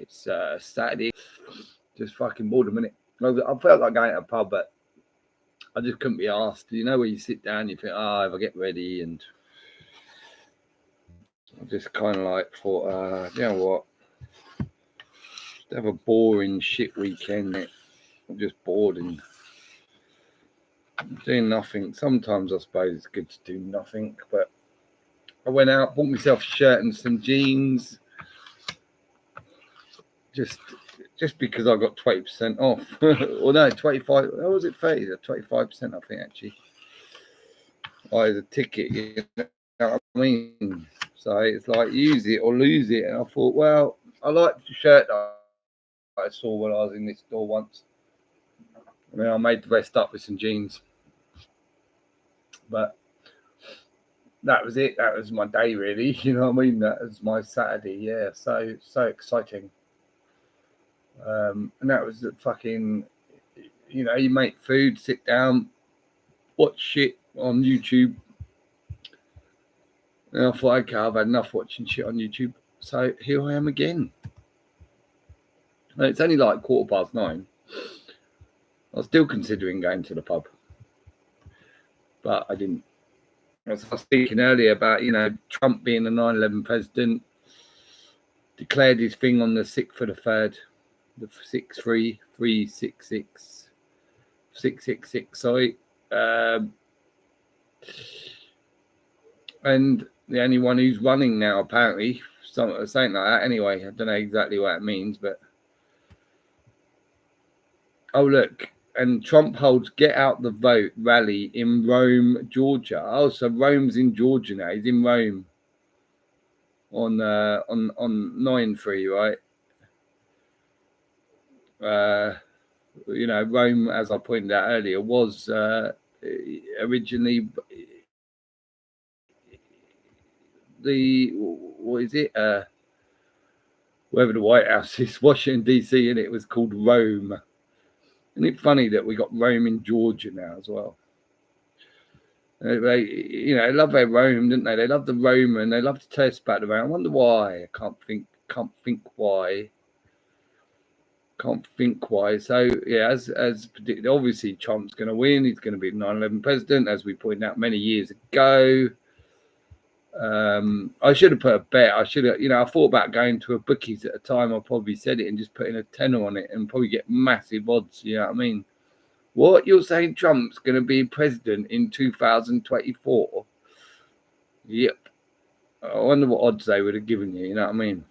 It's Saturday. Just fucking bored a minute. I felt like going to a pub, but I just couldn't be asked. You know, where you sit down, you think, if I get ready, and I just kind of like thought, you know what? Just have a boring shit weekend. I'm just bored and doing nothing. Sometimes I suppose it's good to do nothing, but I went out, bought myself a shirt and some jeans. Just because I got 20% off. Or no, 25. Or was it 30? 25%, I think, actually. As a ticket, you know what I mean? So it's like use it or lose it. And I thought, well, I like the shirt that I saw when I was in this store once. I mean, I made the rest up with some jeans. But that was it. That was my day, really. You know what I mean? That was my Saturday. Yeah, so exciting. And that was the fucking, you know, you make food, sit down, watch shit on YouTube. And I thought, okay, I've had enough watching shit on YouTube. So here I am again. And it's only like 9:15. I was still considering going to the pub, but I didn't. As I was speaking earlier about, you know, Trump being the 9/11 president, declared his thing on the 6th of the 3rd, the 666, sorry. And the only one who's running now, apparently, something like that. Anyway, I don't know exactly what it means, but oh look, and Trump holds "Get Out the Vote" rally in Rome, Georgia. Oh, so Rome's in Georgia now. He's in Rome on 9/3, right? You know, Rome, as I pointed out earlier, was originally what is it? Wherever the White House is, Washington DC, and it was called Rome. Isn't it funny that we got Rome in Georgia now as well? They, you know, love their Rome, didn't they? They love the Roman. They love to tell us about the Rome. I wonder why. I can't think why. Can't think why. So yeah, as predicted, obviously Trump's going to win. He's going to be the 9/11 president, as we pointed out many years ago. I should have put a bet. I should have, you know, I thought about going to a bookies at the time. I probably said it and just putting a tenner on it and probably get massive odds. You know what I mean? What, you're saying Trump's going to be president in 2024? Yep. I wonder what odds they would have given you. You know what I mean?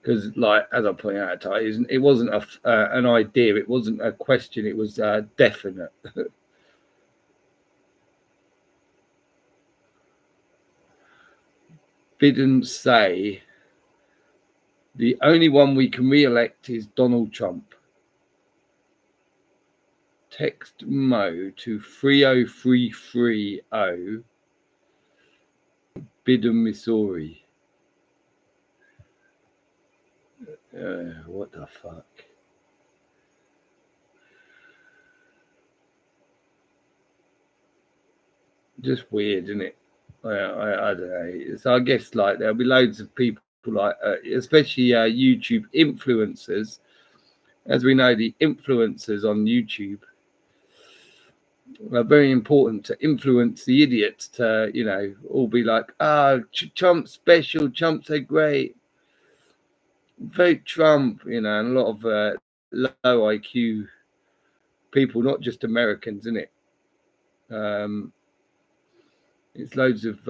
Because, like, as I pointed out, it wasn't an idea. It wasn't a question. It was definite. Didn't say the only one we can re-elect is Donald Trump. Text Mo to 30330, Bidden, Missouri. What the fuck? Just weird, isn't it? I don't know. So I guess like there'll be loads of people like, especially YouTube influencers. As we know, the influencers on YouTube are very important to influence the idiots to, you know, all be like, Trump's special, Trump's so great, vote Trump, you know, and a lot of low IQ people, not just Americans, isn't it? It's loads of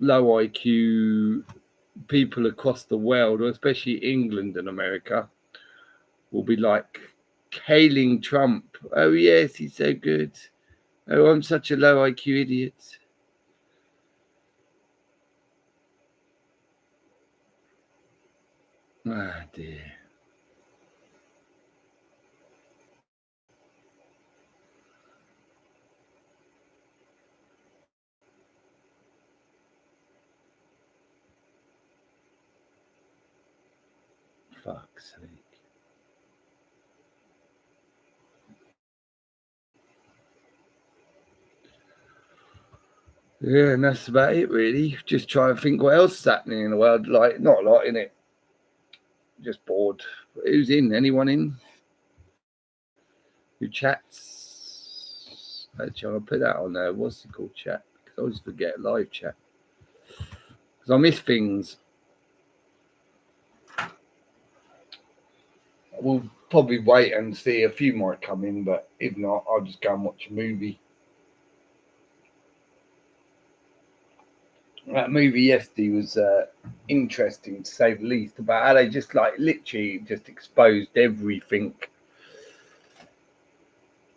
low IQ people across the world, or especially England and America, will be like hailing Trump. Oh yes, he's so good. Oh, I'm such a low IQ idiot. Ah, dear. Fuck's sake. Yeah, and that's about it, really. Just try and think what else is happening in the world. Like, not a lot, in it. Just bored. Who's in? Anyone in? Who chats? Actually, I'll put that on there. What's it called? Chat. Because I always forget live chat. Because I miss things. We'll probably wait and see. A few might come in, but if not, I'll just go and watch a movie. That movie yesterday was interesting, to say the least, about how they just like literally just exposed everything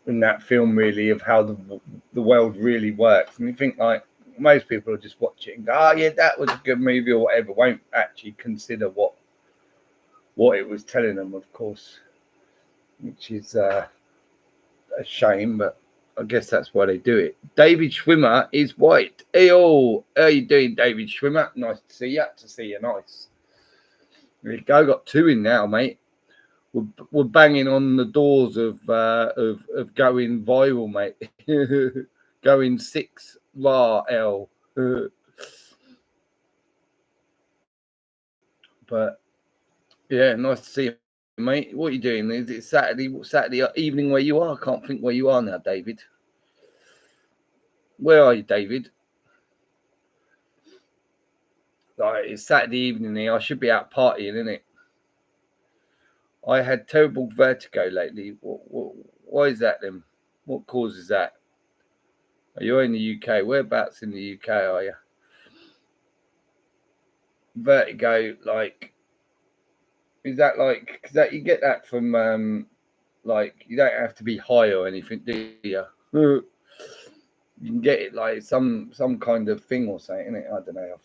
in that film, really, of how the world really works. And you think, like, most people will just watch it and go, oh yeah, that was a good movie or whatever, won't actually consider what it was telling them, of course, which is a shame, but I guess that's why they do it. David Schwimmer is white. Hey, oh, how you doing, David Schwimmer? Nice to see you. To see you, nice. There you go. Got two in now, mate. We're banging on the doors of going viral, mate. Going 6 raw L. But yeah, nice to see you, mate. What are you doing? Is it Saturday evening where you are? I can't think where you are now, David. Where are you, David? Like, it's Saturday evening here. I should be out partying, innit? I had terrible vertigo lately. Why is that then? What causes that? Are you in the UK? Whereabouts in the UK are you? Vertigo, like, is that like, because that you get that from like, you don't have to be high or anything, do you? You can get it like some kind of thing or something, innit? I don't know. I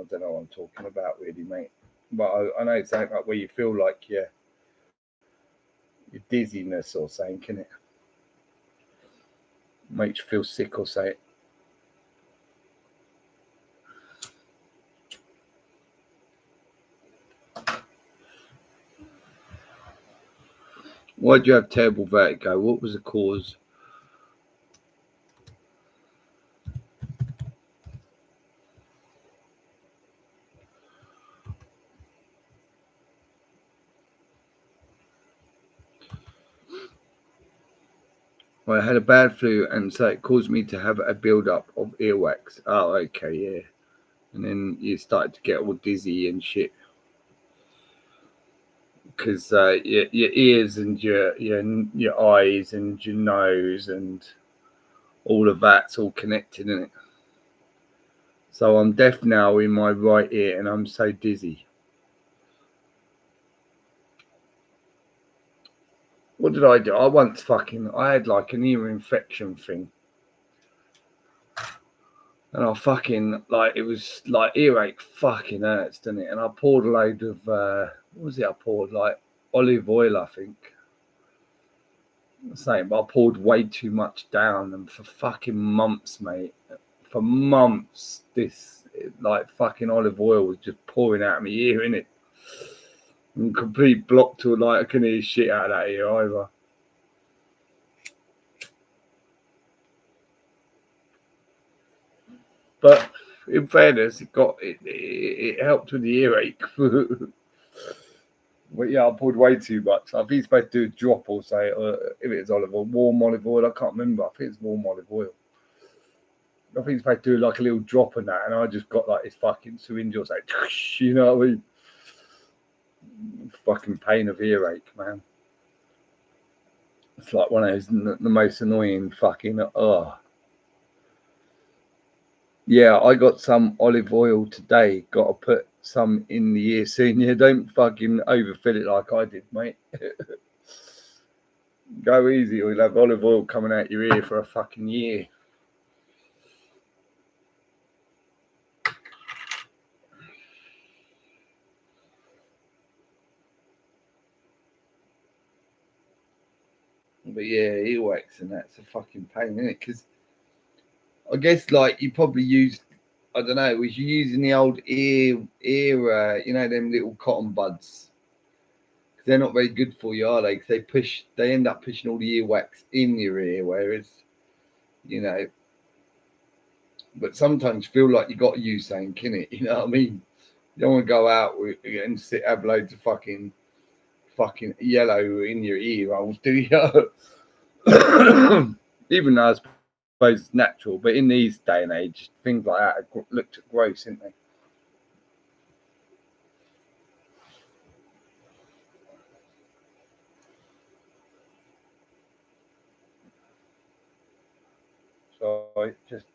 don't know what I'm talking about, really, mate. But I know it's something like where you feel like your dizziness or something, can it? Makes you feel sick or something. Why do you have terrible vertigo? What was the cause? Well, I had a bad flu, and so it caused me to have a build-up of earwax. Oh, okay, yeah. And then you started to get all dizzy and shit because your ears and your eyes and your nose and all of that's all connected, isn't it? So I'm deaf now in my right ear, and I'm so dizzy. What did I do? I had like an ear infection thing. And I fucking, like, it was like earache fucking hurts, didn't it? And I poured a load of, what was it I poured? Like olive oil, I think. Same, but I poured way too much down. And for fucking months, mate, for months, this, like, fucking olive oil was just pouring out of my ear, innit? And complete block to, like, I couldn't hear shit out of that ear either. But in fairness, it helped with the earache. But yeah, I poured way too much. I think you're supposed to do a drop or say, if it's olive oil, warm olive oil. I can't remember. I think it's warm olive oil. I think you're supposed to do like a little drop in that, and I just got like this fucking syringe or something. You know what I mean? Fucking pain of earache, man. It's like one of those the most annoying fucking. Oh. Yeah, I got some olive oil today. Got to put some in the ear soon. Yeah, don't fucking overfill it like I did, mate. Go easy, or you'll have olive oil coming out your ear for a fucking year. But yeah, earwax and that's a fucking pain, isn't it? Because I guess like you probably used, I don't know, was you using the old you know, them little cotton buds? Because they're not very good for you, are they? Because they end up pushing all the earwax in your ear, whereas, you know, But sometimes you feel like you got to use saying, "Kin it?" You know what I mean? You don't want to go out and have loads of fucking yellow in your ear holes, do you? Even though I suppose it's natural, but in these day and age, things like that looked gross, didn't they? So I just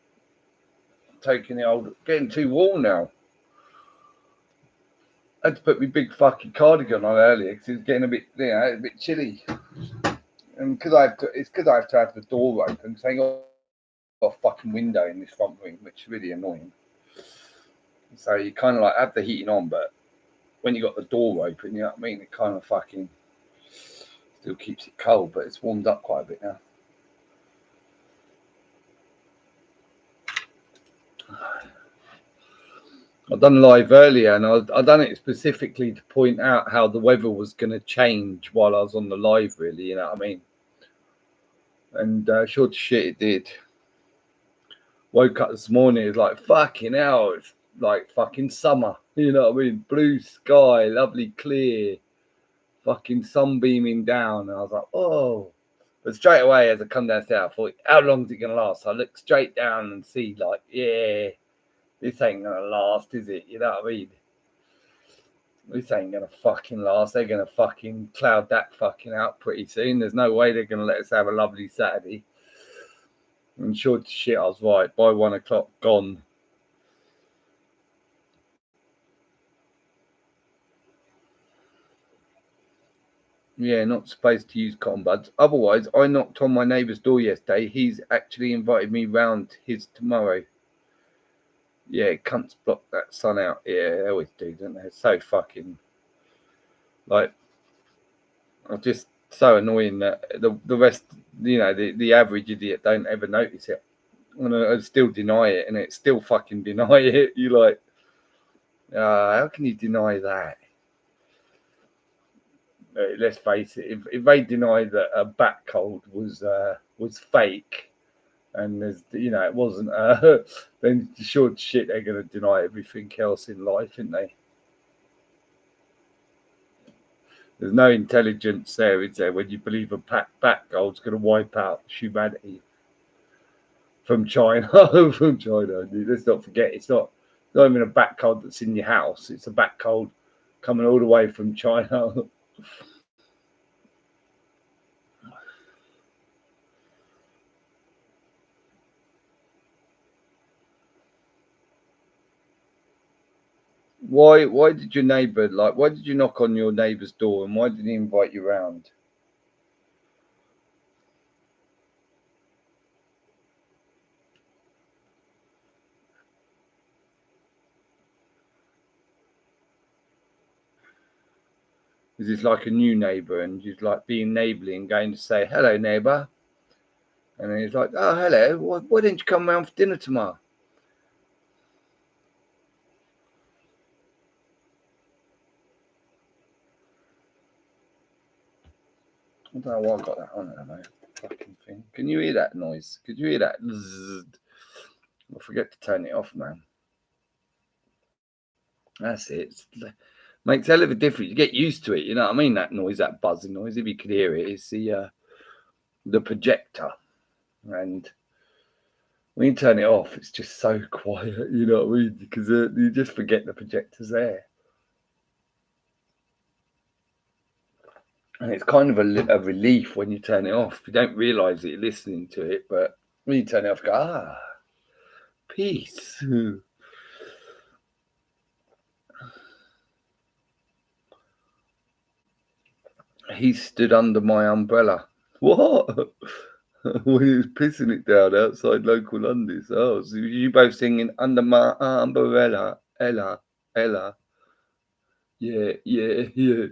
taking the old, getting too warm now. I had to put my big fucking cardigan on earlier because it was getting a bit, a bit chilly. And because it's because I have to have the door open. So I ain't got a fucking window in this front room, which is really annoying. So you kind of like have the heating on, but when you got the door open, you know what I mean? It kind of fucking still keeps it cold, but it's warmed up quite a bit now. I done live earlier, and I done it specifically to point out how the weather was going to change while I was on the live. Really, you know what I mean? And sure to shit, it did. Woke up this morning, it's like fucking hell. It's like fucking summer. You know what I mean? Blue sky, lovely, clear, fucking sun beaming down. And I was like, oh. But straight away, as I come downstairs, I thought, how long is it going to last? So I look straight down and see, like, yeah, this ain't going to last, is it? You know what I mean? This ain't going to fucking last. They're going to fucking cloud that fucking out pretty soon. There's no way they're going to let us have a lovely Saturday. And sure to shit, I was right. By 1 o'clock, gone. Yeah, not supposed to use cotton buds. Otherwise, I knocked on my neighbour's door yesterday. He's actually invited me round his tomorrow. Yeah, cunts block that sun out. Yeah, they always do, don't they? It's so fucking like, I'm just so annoying that the rest, the average idiot don't ever notice it. And I still deny it, and it's still fucking deny it. You like, how can you deny that? Let's face it. If they deny that a bat cold was fake, and it wasn't, then sure shit they're going to deny everything else in life, aren't they? There's no intelligence there, is there, when you believe a bat cold's going to wipe out humanity from China? From China. Let's not forget, it's not even a bat cold that's in your house. It's a bat cold coming all the way from China. Why did your neighbour why did you knock on your neighbour's door, and why did he invite you round? Is this like a new neighbour and you're like being neighbourly and going to say, hello, neighbour? And then he's like, oh, hello, why didn't you come round for dinner tomorrow? I don't know why I got that on. I don't know. Fucking thing. Can you hear that noise? Could you hear that? I'll forget to turn it off, man. That's it. Makes a hell of a difference. You get used to it. You know what I mean? That noise, that buzzing noise. If you could hear it, it's the projector. And when you turn it off, it's just so quiet. You know what I mean? Because you just forget the projector's there. And it's kind of a relief when you turn it off. You don't realise that you're listening to it, but when you turn it off, you go, peace. He stood under my umbrella. What? When he was pissing it down outside local London. Oh, so you both singing under my umbrella, Ella, Ella. Yeah, yeah, yeah.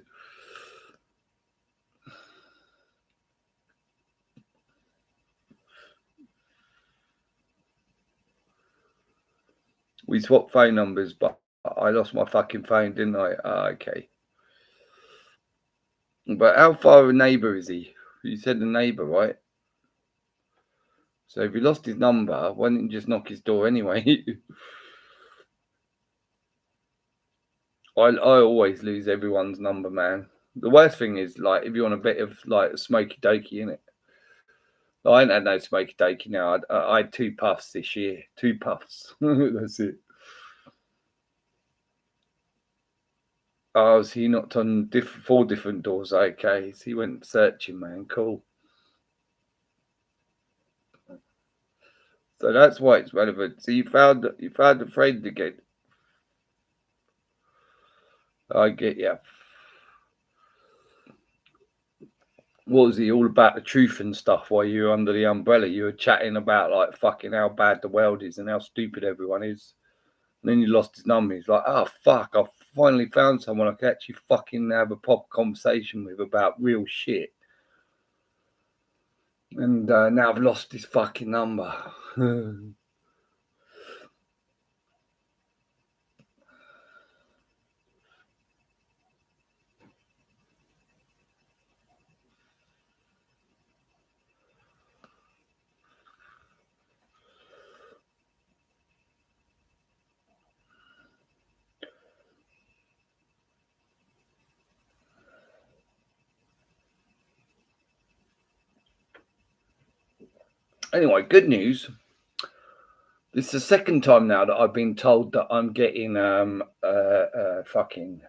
We swapped phone numbers, but I lost my fucking phone, didn't I? Okay. But how far a neighbour is he? You said a neighbour, right? So if he lost his number, why didn't you just knock his door anyway? I always lose everyone's number, man. The worst thing is, like, if you're on a bit of like a smoky dokey, innit? I ain't had no smoky dokey now. I had 2 puffs this year. 2 puffs. That's it. Oh, so he knocked on 4 different doors. Okay, so he went searching, man. Cool. So that's why it's relevant. So you found a friend again. I get you. What was he all about the truth and stuff while you were under the umbrella? You were chatting about like fucking how bad the world is and how stupid everyone is. And then you lost his number. He's like, oh fuck, I finally found someone I could actually fucking have a proper conversation with about real shit. And now I've lost his fucking number. Anyway, good news. This is the second time now that I've been told that I'm getting fucking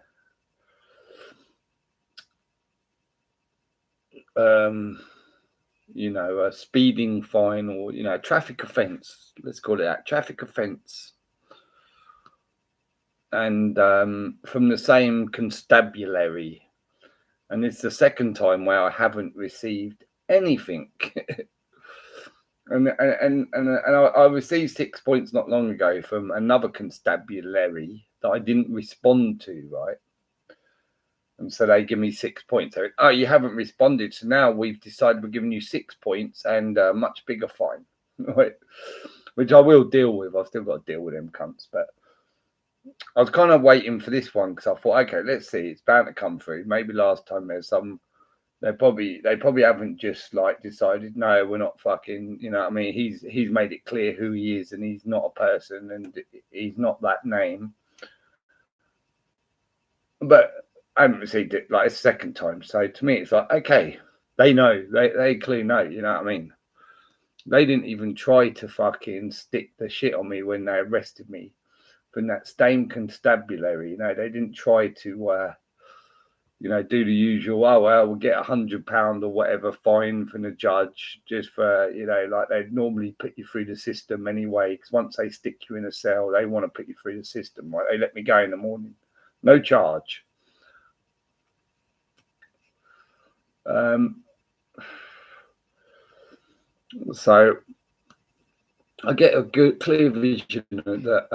you know, a speeding fine or, you know, traffic offence. Let's call it that, traffic offence. And from the same constabulary. And it's the second time where I haven't received anything. And I received 6 points not long ago from another constabulary that I didn't respond to, right? And so they give me 6 points. So, oh, you haven't responded. So now we've decided we're giving you 6 points and a much bigger fine, right? Which I will deal with. I've still got to deal with them cunts. But I was kind of waiting for this one because I thought, okay, let's see. It's bound to come through. Maybe last time there's some. They probably haven't just like decided, no, we're not fucking, you know what I mean? He's made it clear who he is and he's not a person and he's not that name. But I haven't received it like a second time. So to me, it's like, okay, they know, they clearly know, you know what I mean? They didn't even try to fucking stick the shit on me when they arrested me from that same constabulary. You know, they didn't try to, you know, do the usual, oh, well, we'll get £100 or whatever fine from the judge just for, you know, like they'd normally put you through the system anyway, because once they stick you in a cell, they want to put you through the system, right? They let me go in the morning. No charge. So I get a good, clear vision that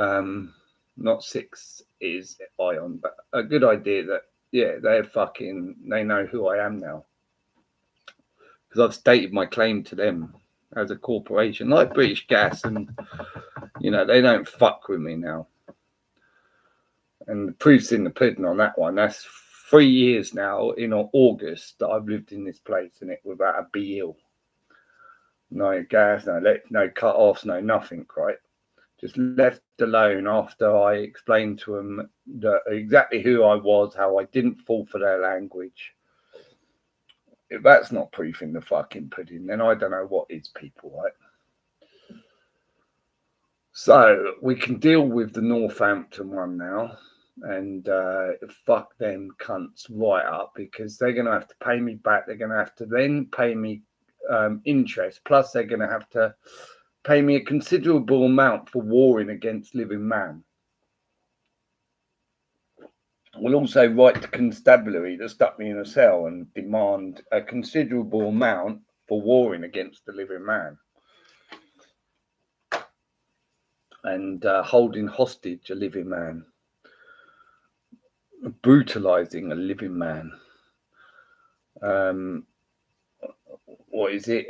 not 6 is Ion, but a good idea that, yeah, they know who I am now. Because I've stated my claim to them as a corporation, like British Gas, and, you know, they don't fuck with me now. And the proof's in the pudding on that one. That's 3 years now in August that I've lived in this place and it without a bill. No gas, no cut-offs, no nothing, right? Just left alone after I explained to them exactly who I was, how I didn't fall for their language. If that's not proof in the fucking pudding, then I don't know what is, people, right? So we can deal with the Northampton one now and fuck them cunts right up, because they're going to have to pay me back. They're going to have to then pay me interest, plus they're going to have to pay me a considerable amount for warring against living man. Will also write to constabulary that stuck me in a cell and demand a considerable amount for warring against the living man and holding hostage a living man, brutalizing a living man. What is it?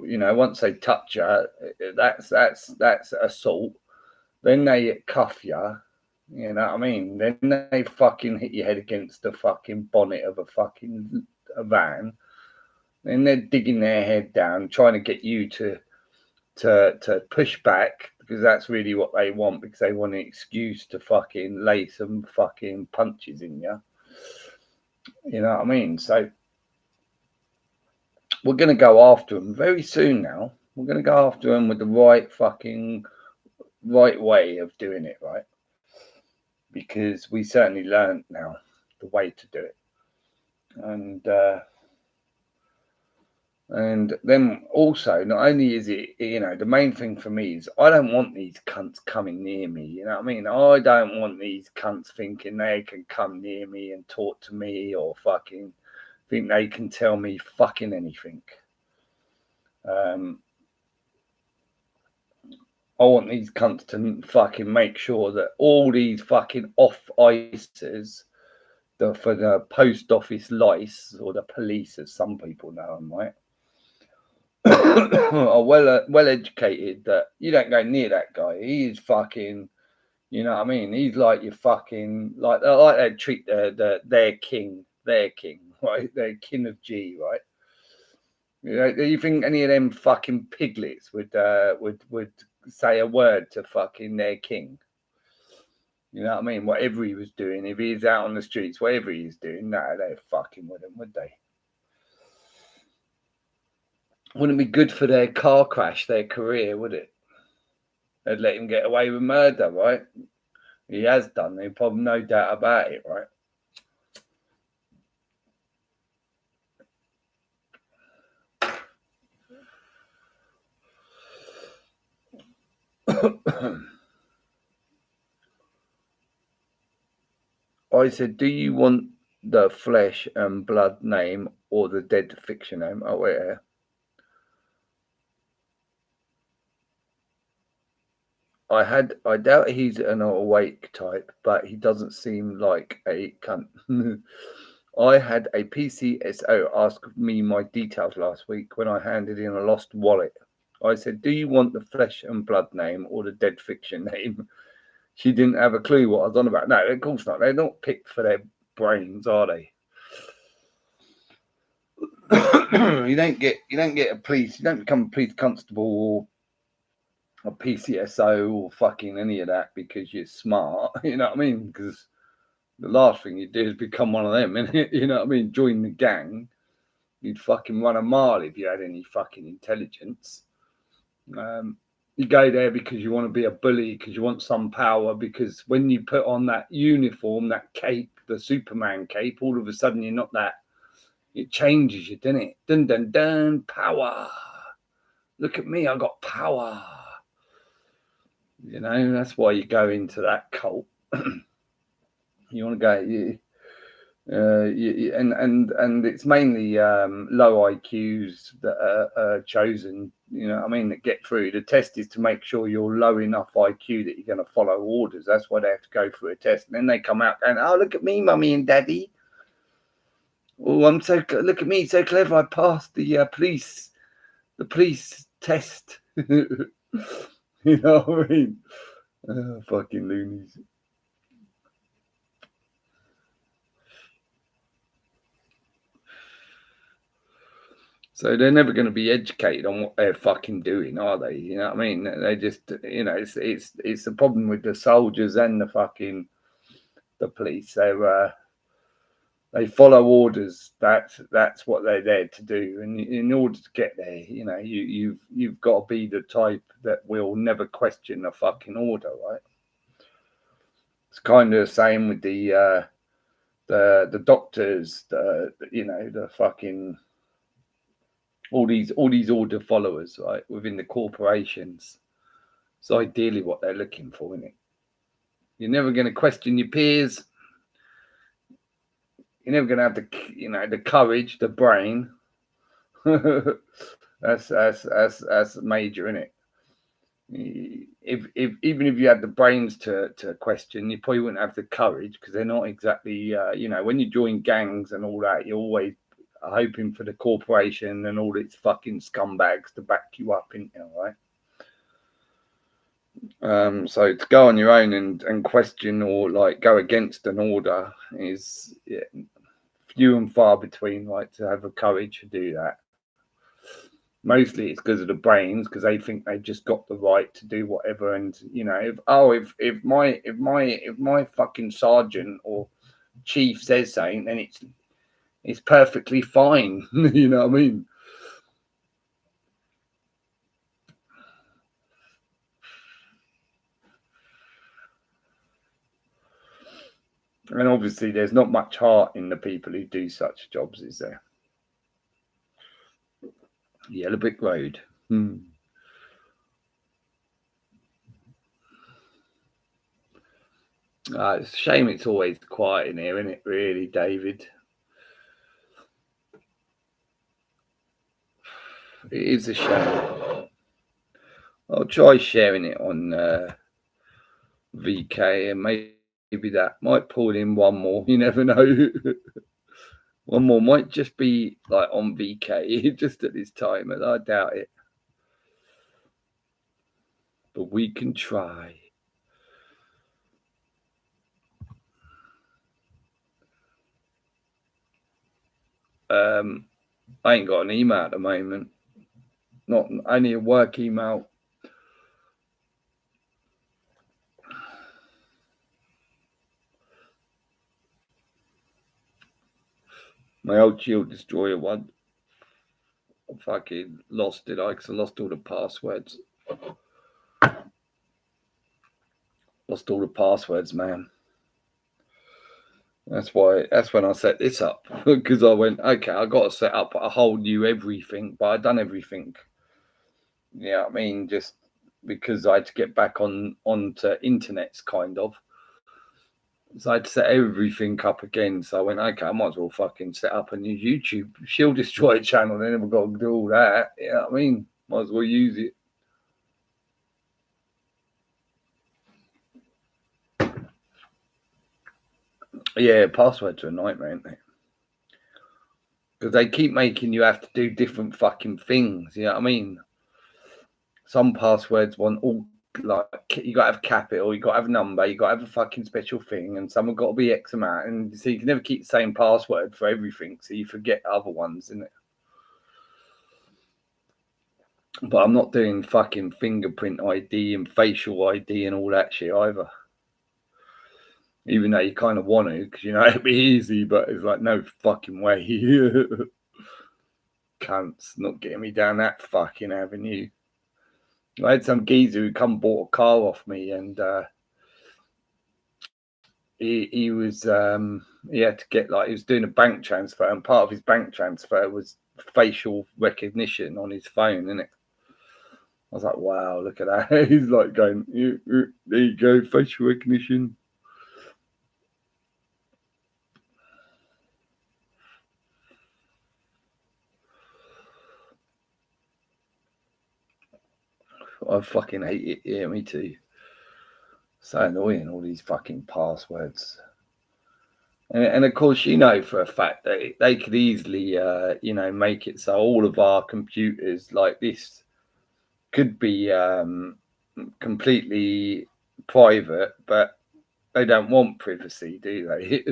You know, once they touch you, that's assault. Then they cuff you. You know what I mean? Then they fucking hit your head against the fucking bonnet of a van. Then they're digging their head down, trying to get you to to push back, because that's really what they want, because they want an excuse to fucking lay some fucking punches in you. You know what I mean? So we're going to go after them very soon now. We're going to go after them with the right way of doing it, right? Because we certainly learned now the way to do it. And then also, not only is it, the main thing for me is I don't want these cunts coming near me. You know what I mean? I don't want these cunts thinking they can come near me and talk to me, or fucking think they can tell me fucking anything. I want these cunts to fucking make sure that all these fucking off-icers, for the post office lice, or the police as some people know them, right, are well educated, that you don't go near that guy. He is fucking, you know what I mean? He's like your fucking, like they treat their king, right? Their king of G, right? Do you think any of them fucking piglets would say a word to fucking their king? You know what I mean? Whatever he was doing, if he's out on the streets, whatever he's doing, no, they fucking wouldn't, would they? Wouldn't be good for their car crash, their career, would it? They'd let him get away with murder, right? He has done. There's probably no doubt about it, right? I said, do you want the flesh and blood name or the dead fiction name? Oh, wait here. I doubt he's an awake type, but he doesn't seem like a cunt. I had a PCSO ask me my details last week when I handed in a lost wallet. I said, do you want the flesh and blood name or the dead fiction name? She didn't have a clue what I was on about. No, of course not. They're not picked for their brains, are they? You don't get a police. You don't become a police constable or a PCSO or fucking any of that because you're smart. You know what I mean? Because the last thing you do is become one of them. You know what I mean? Join the gang. You'd fucking run a mile if you had any fucking intelligence. You go there because you want to be a bully, because you want some power, because when you put on that uniform, that cape, the Superman cape, all of a sudden you're not that. It changes you, doesn't it? Dun, dun, dun, power. Look at me, I got power. You know, that's why you go into that cult. You want to go... and it's mainly low IQs that are chosen, you know what I mean, that get through. The test is to make sure you're low enough IQ that you're going to follow orders. That's why they have to go through a test. And then they come out and, oh, look at me, mummy and daddy. Oh, look at me, so clever. I passed the police test. You know what I mean? Fucking loonies. So they're never going to be educated on what they're fucking doing, are they? You know what I mean? They just, you know, it's the problem with the soldiers and the fucking the police. They follow orders. That's what they're there to do. And in order to get there, you know, you've got to be the type that will never question a fucking order, right? It's kind of the same with the doctors, you know, the fucking. All these order followers, right, within the corporations. It's ideally what they're looking for, isn't it? You're never going to question your peers. You're never going to have the courage, the brain. that's major, isn't it? If even if you had the brains to question, you probably wouldn't have the courage, because they're not exactly, you know, when you join gangs and all that, you're always hoping for the corporation and all its fucking scumbags to back you up, in right? So to go on your own and question or like go against an order is few and far between, like, to have the courage to do that. Mostly it's because of the brains, because they think they've just got the right to do whatever. And you know, if my fucking sergeant or chief says something, then it's perfectly fine. You know what I mean? And obviously, there's not much heart in the people who do such jobs, is there? Yellow Brick Road. It's a shame it's always quiet in here, isn't it, really, David? It is a shame. I'll try sharing it on VK, and maybe that might pull in one more. You never know. One more might just be like on VK just at this time, and I doubt it. But we can try. I ain't got an email at the moment. Not only a work email. My old Shield Destroyer one. I fucking lost it, because I lost all the passwords. Lost all the passwords, man. That's when I set this up, because I went, okay, I got to set up a whole new everything, but I'd done everything. You know what I mean? Just because I had to get back onto internets, kind of. So I had to set everything up again. So I went, okay, I might as well fucking set up a new YouTube Shield Destroyer channel. Then we've got to do all that. You know what I mean? Might as well use it. Yeah, passwords are a nightmare, aren't they? Because they keep making you have to do different fucking things. You know what I mean? Some passwords want all, like, you got to have capital, you got to have a number, you got to have a fucking special thing, and some have got to be X amount. And so you can never keep the same password for everything, so you forget other ones, isn't it? But I'm not doing fucking fingerprint ID and facial ID and all that shit either. Even though you kind of want to, because you know it'd be easy, but it's like, no fucking way. Cunts, not getting me down that fucking avenue. I had some geezer who come bought a car off me, and he was he had to get, like, he was doing a bank transfer, and part of his bank transfer was facial recognition on his phone, innit? I was like, wow, look at that. He's like going, there you go, facial recognition. I fucking hate it. Yeah, me too. So annoying, all these fucking passwords. And of course, you know for a fact that they could easily, make it so all of our computers like this could be completely private, but they don't want privacy, do they?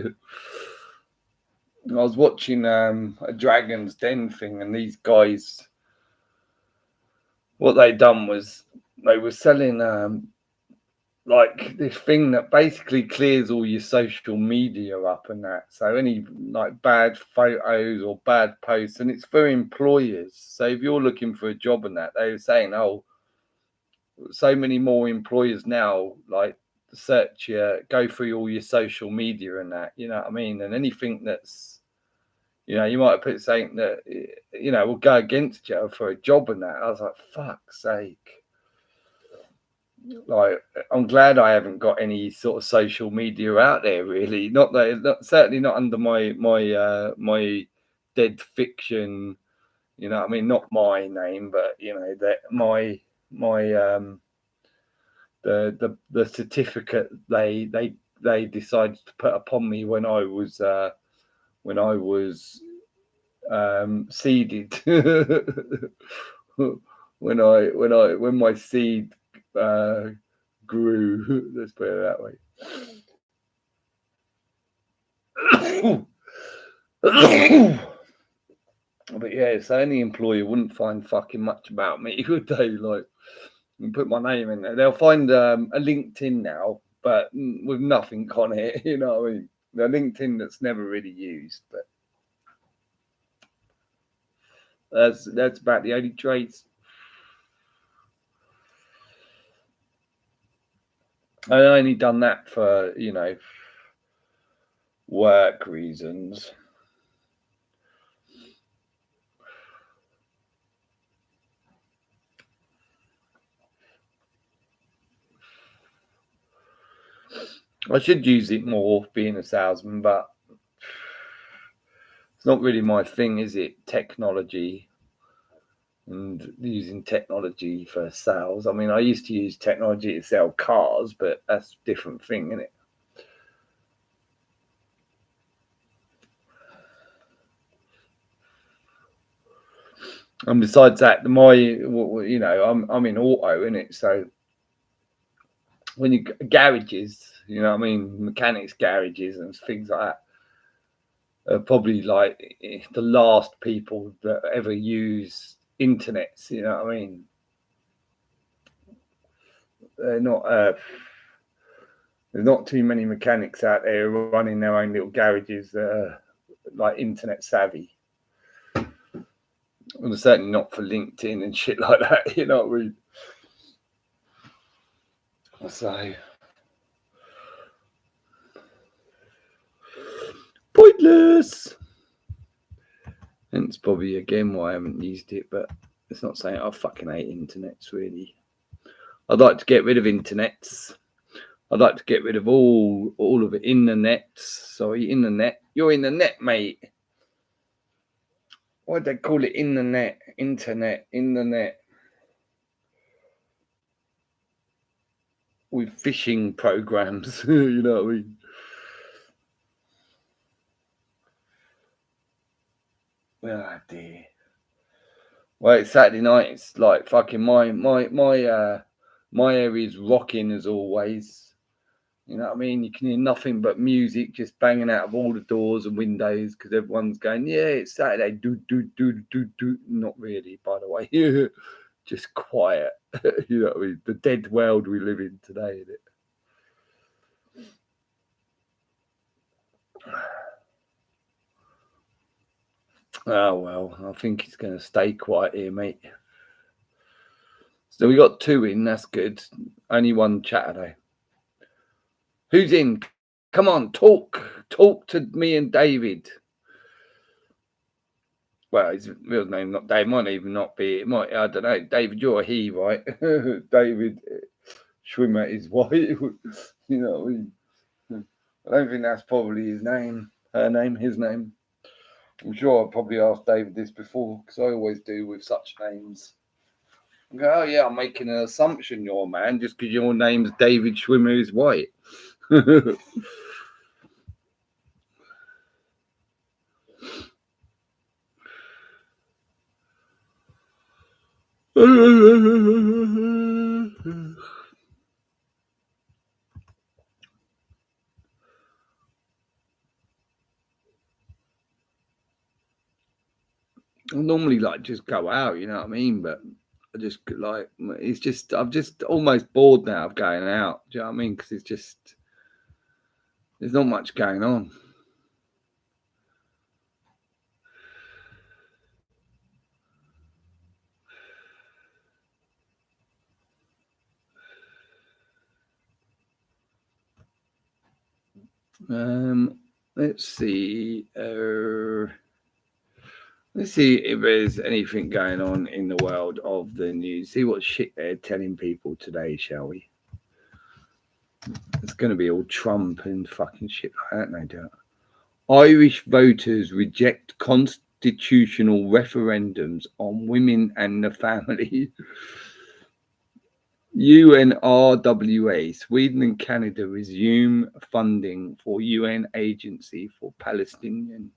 I was watching a Dragon's Den thing, and these guys, what they'd done was they were selling like this thing that basically clears all your social media up and that. So any like bad photos or bad posts, and it's for employers. So if you're looking for a job and that, they were saying, oh, so many more employers now like search go through all your social media and that. You know what I mean? And anything that's, you might have put something that will go against you for a job and that. I was like, fuck's sake. Like, I'm glad I haven't got any sort of social media out there, really. Not that, certainly not under my dead fiction. You know what I mean? Not my name, but that my the certificate they decided to put upon me when I was seeded. when my seed grew, let's put it that way. But But yeah, so any employer wouldn't find fucking much about me, would they? Like, and put my name in there. They'll find a LinkedIn now, but with nothing on it. You know what I mean? The LinkedIn that's never really used, but that's about the only traits. I only done that for work reasons. I should use it more being a salesman, but it's not really my thing, is it? Technology and using technology for sales. I mean, I used to use technology to sell cars, but that's a different thing, isn't it? And besides that, I'm in auto, innit? So when you garages, you know what I mean, mechanics garages and things like that are probably like the last people that ever use internets. You know what I mean? They're not. There's not too many mechanics out there running their own little garages that are like internet savvy. And certainly not for LinkedIn and shit like that. You know what I mean? So pointless. And it's probably again why I haven't used it, but it's not saying I fucking hate internets really. I'd like to get rid of internets. I'd like to get rid of all of it in the nets. Sorry, in the net. You're in the net, mate. Why'd they call it in the net? Internet, in the net. With phishing programs, you know what I mean? Oh dear. Well, it's Saturday night. It's like fucking my area's rocking as always. You know what I mean? You can hear nothing but music just banging out of all the doors and windows because everyone's going, yeah, it's Saturday. Do, do, do, do, do. Not really, by the way. Just quiet. You know what I mean? The dead world we live in today, isn't it? Oh, well, I think it's going to stay quiet here, mate. So we got 2 in. That's good. Only 1 Saturday. Who's in? Come on, talk. Talk to me and David. Well, his real name not Dave. Might even not be. It might. I don't know. David, you're a he, right? David Schwimmer is white. You know what I mean? I don't think that's probably his name. Her name. His name. I'm sure I probably asked David this before because I always do with such names. I go, oh yeah, I'm making an assumption you're a man just because your name's David Schwimmer is white. I normally like just go out, you know what I mean? But I just like I'm just almost bored now of going out. Do you know what I mean? Because it's just there's not much going on. Let's see. Let's see if there's anything going on in the world of the news. See what shit they're telling people today, shall we? It's going to be all Trump and fucking shit like that, no doubt. Irish voters reject constitutional referendums on women and the family. UNRWA, Sweden and Canada resume funding for UN Agency for Palestinian.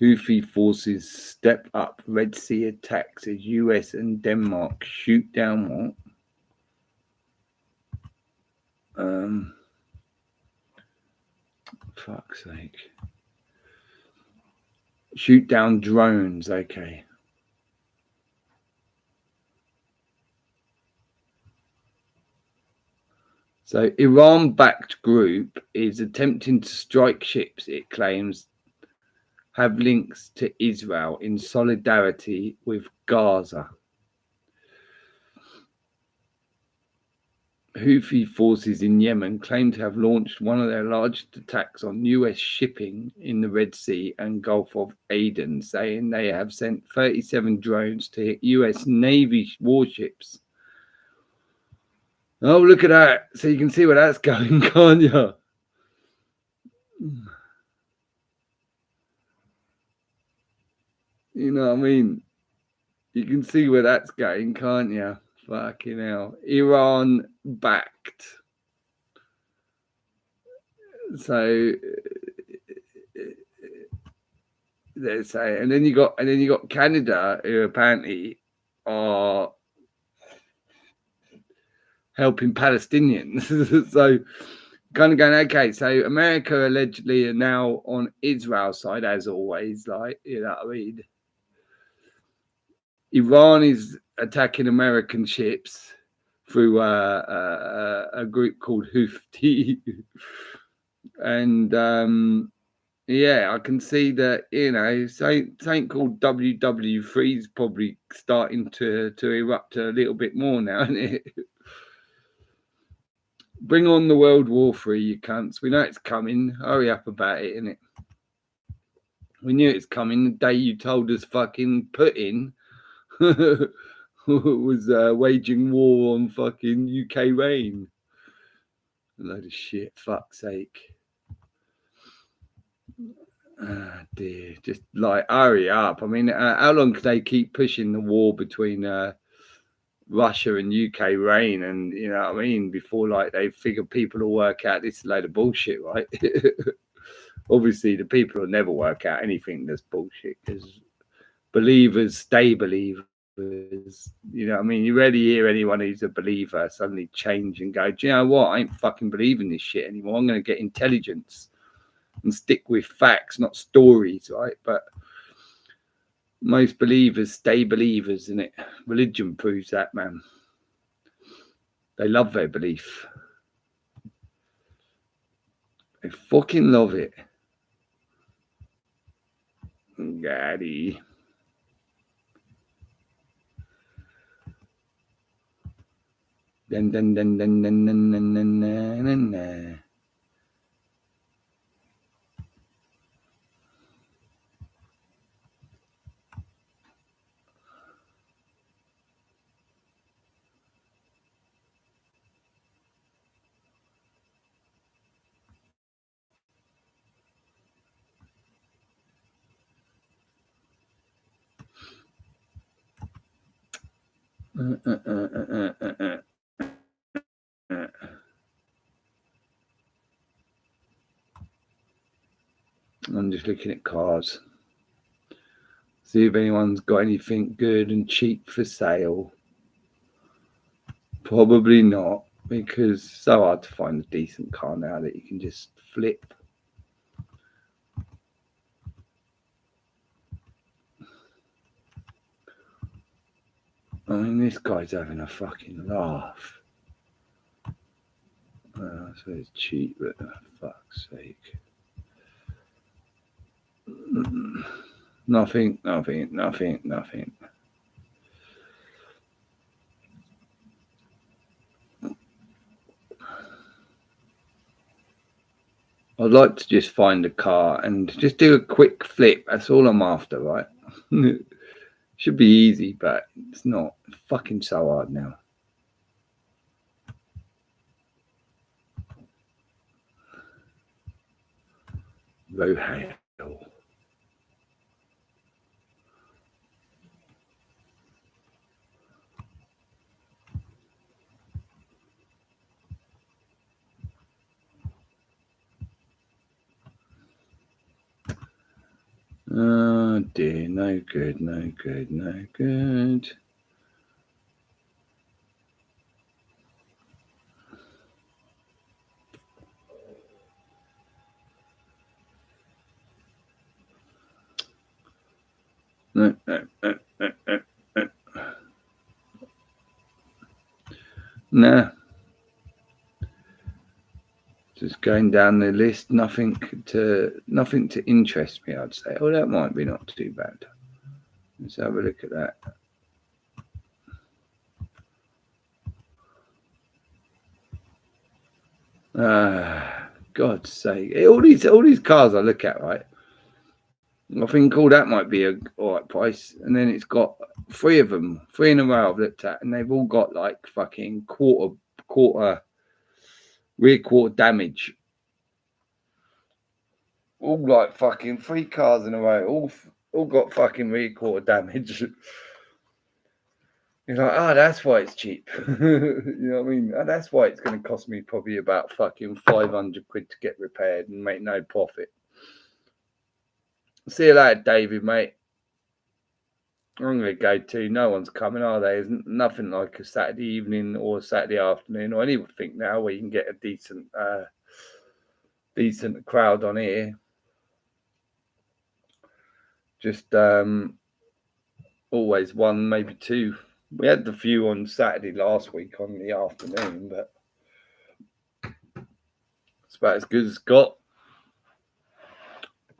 Houthi forces step up Red Sea attacks as US and Denmark shoot down what? Fuck's sake. Shoot down drones, okay. So Iran-backed group is attempting to strike ships it claims have links to Israel in solidarity with Gaza. Houthi forces in Yemen claim to have launched one of their largest attacks on US shipping in the Red Sea and Gulf of Aden, saying they have sent 37 drones to hit US Navy warships. Oh, look at that. So you can see where that's going, can't you? You know what I mean? You can see where that's going, can't you? Fucking hell. Iran backed. So let's say, and then you got Canada, who apparently are helping Palestinians. So kind of going, okay, so America allegedly are now on Israel's side, as always, like, you know what I mean? Iran is attacking American ships through a group called Houthi. And yeah, I can see that, you know, something called WW3 is probably starting to erupt a little bit more now, isn't it? Bring on the World War III, you cunts. We know it's coming. Hurry up about it, innit? We knew it's coming the day you told us fucking Putin was waging war on fucking Ukraine. A load of shit, fuck's sake. Ah, dear. Just like, hurry up. I mean, how long can they keep pushing the war between Russia and Ukraine, and you know what I mean, before like they figure people will work out this is a load of bullshit, right? Obviously the people will never work out anything that's bullshit, because believers stay believers. You know what I mean? You rarely hear anyone who's a believer suddenly change and go, do you know what, I ain't fucking believing this shit anymore. I'm going to get intelligence and stick with facts, not stories, right? But most believers stay believers, and it religion proves that, man. They love their belief. They fucking love it. Gaddy. Dun, dun, dun, dun, dun, dun, dun, dun, dun, dun, dun. I'm just looking at cars. See if anyone's got anything good and cheap for sale. Probably not, because it's so hard to find a decent car now that you can just flip. I mean, this guy's having a fucking laugh. So it's cheap, but for fuck's sake. Nothing. I'd like to just find a car and just do a quick flip. That's all I'm after, right? Should be easy, but it's not. It's fucking so hard now. Rohale. Oh dear, no good, no good, no good. No. Nah. Just going down the list, nothing to interest me, I'd say. Oh, that might be not too bad. Let's have a look at that. God's sake. All these cars I look at, right? I think all that might be a alright price. And then it's got three of them, three in a row I've looked at, and they've all got like fucking rear quarter damage. All like fucking three cars in a row, all got fucking rear quarter damage. You're like, oh, that's why it's cheap. You know what I mean? That's why it's going to cost me probably about fucking 500 quid to get repaired and make no profit. See you later, David, mate. I'm going to go too. No one's coming, are they? There's nothing like a Saturday evening or a Saturday afternoon or anything now where you can get a decent crowd on here. Just always one, maybe two. We had the few on Saturday last week on the afternoon, but it's about as good as it's got.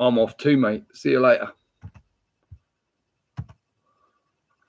I'm off too, mate. See you later.